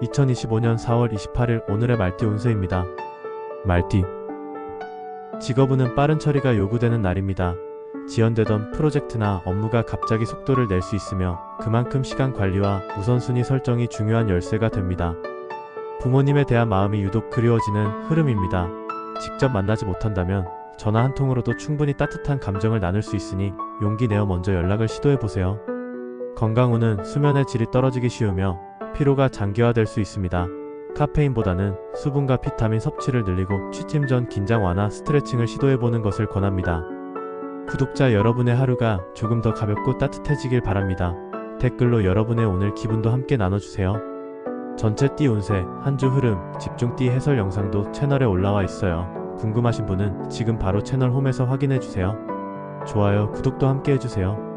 2025년 4월 28일 오늘의 말띠 운세입니다. 말띠. 직업운은 빠른 처리가 요구되는 날입니다. 지연되던 프로젝트나 업무가 갑자기 속도를 낼 수 있으며 그만큼 시간 관리와 우선순위 설정이 중요한 열쇠가 됩니다. 부모님에 대한 마음이 유독 그리워지는 흐름입니다. 직접 만나지 못한다면 전화 한 통으로도 충분히 따뜻한 감정을 나눌 수 있으니 용기 내어 먼저 연락을 시도해보세요. 건강운은 수면의 질이 떨어지기 쉬우며 피로가 장기화될 수 있습니다. 카페인보다는 수분과 비타민 섭취를 늘리고 취침 전 긴장 완화 스트레칭을 시도해보는 것을 권합니다. 구독자 여러분의 하루가 조금 더 가볍고 따뜻해지길 바랍니다. 댓글로 여러분의 오늘 기분도 함께 나눠주세요. 전체 띠 운세, 한 주 흐름, 집중 띠 해설 영상도 채널에 올라와 있어요. 궁금하신 분은 지금 바로 채널 홈에서 확인해주세요. 좋아요, 구독도 함께 해주세요.